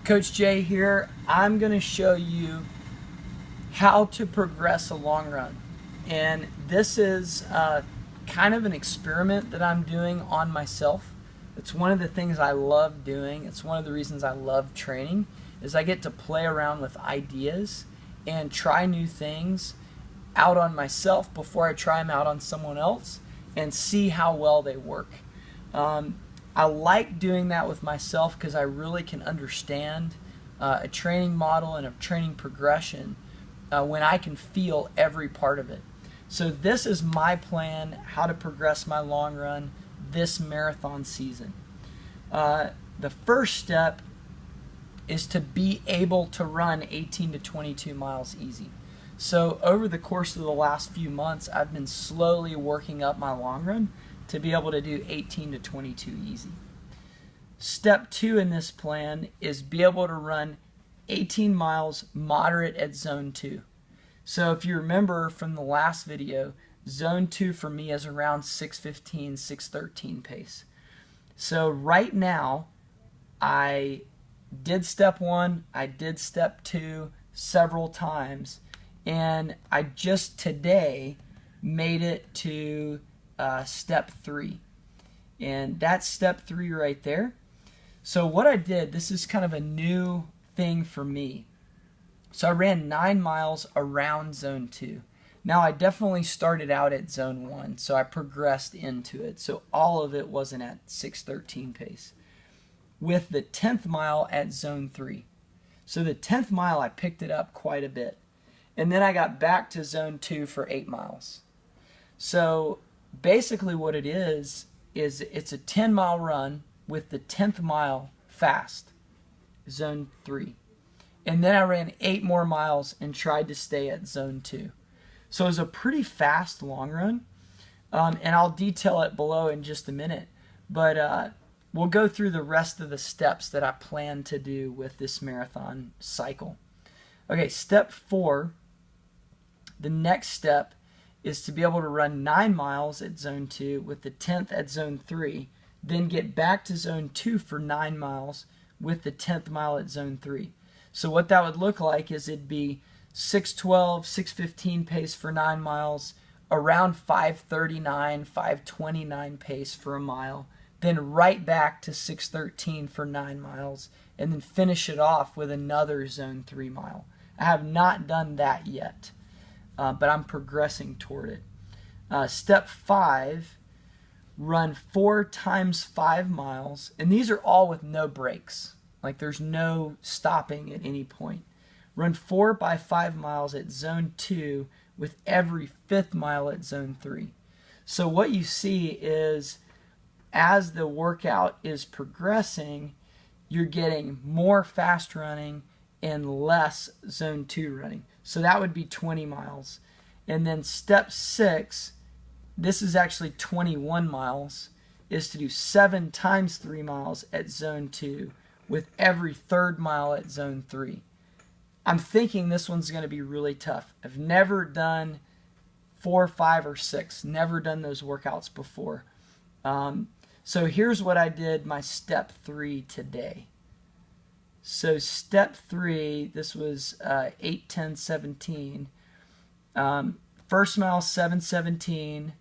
Coach Jay here. I'm going to show you how to progress a long run. And this is kind of an experiment that I'm doing on myself. It's one of the things I love doing. It's one of the reasons I love training is I get to play around with ideas and try new things out on myself before I try them out on someone else and see how well they work. I like doing that with myself because I really can understand a training model and a training progression when I can feel every part of it. So this is my plan, how to progress my long run this marathon season. The first step is to be able to run 18 to 22 miles easy. So over the course of the last few months, I've been slowly working up my long run to be able to do 18 to 22 easy. Step 2 in this plan is be able to run 18 miles moderate at zone 2. So if you remember from the last video, zone 2 for me is around 6:15, 6:13 pace. So right now, I did step 1, I did step 2 several times, and I just today made it to step 3. And that's step 3 right there. So what I did, this is kind of a new thing for me. So I ran 9 miles around zone 2. Now I definitely started out at zone 1, so I progressed into it. So all of it wasn't at 6:13 pace. With the 10th mile at zone 3. So the 10th mile I picked it up quite a bit. And then I got back to zone 2 for 8 miles. So basically what it is it's a 10-mile run with the 10th mile fast, zone 3. And then I ran 8 more miles and tried to stay at zone 2. So it was a pretty fast long run, and I'll detail it below in just a minute. But we'll go through the rest of the steps that I plan to do with this marathon cycle. Okay, step 4, the next step is to be able to run 9 miles at zone 2 with the 10th at zone 3, then get back to zone 2 for 9 miles with the 10th mile at zone 3. So what that would look like is it'd be 6:12, 6:15 pace for 9 miles, around 5:39, 5:29 pace for a mile, then right back to 6:13 for 9 miles, and then finish it off with another zone 3 mile. I have not done that yet, but I'm progressing toward it. Step 5, run 4 times 5 miles, and these are all with no breaks. Like there's no stopping at any point. Run 4 by 5 miles at zone 2 with every 5th mile at zone 3. So what you see is as the workout is progressing, you're getting more fast running and less zone 2 running. So that would be 20 miles. And then step 6, this is actually 21 miles, is to do 7 times 3 miles at zone 2 with every 3rd mile at zone 3. I'm thinking this one's going to be really tough. I've never done 4, 5, or 6. Never done those workouts before. So here's what I did my step 3 today. So step 3, this was 8, 10, 17. First mile 7:17.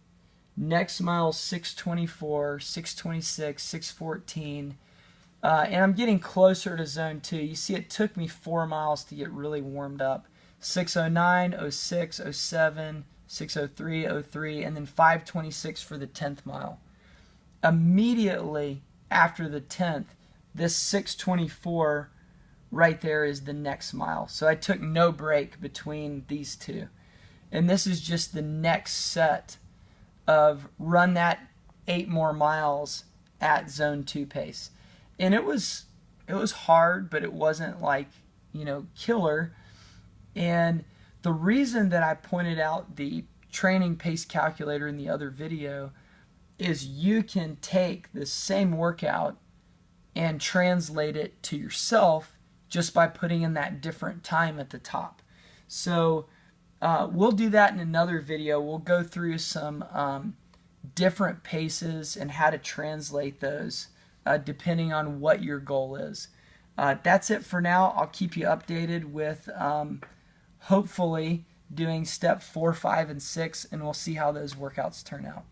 Next mile 6:24, 6:26, 6:14. And I'm getting closer to zone 2. You see it took me 4 miles to get really warmed up. 6:09, 06, 07, 6:03, 03, and then 5:26 for the 10th mile. Immediately after the 10th, this 6:24 right there is the next mile. So I took no break between these two. And this is just the next set of run that 8 more miles at zone 2 pace. And it was hard, but it wasn't like, killer. And the reason that I pointed out the training pace calculator in the other video is you can take this same workout and translate it to yourself just by putting in that different time at the top. So we'll do that in another video. We'll go through some different paces and how to translate those depending on what your goal is. That's it for now. I'll keep you updated with hopefully doing step 4, 5, and 6, and we'll see how those workouts turn out.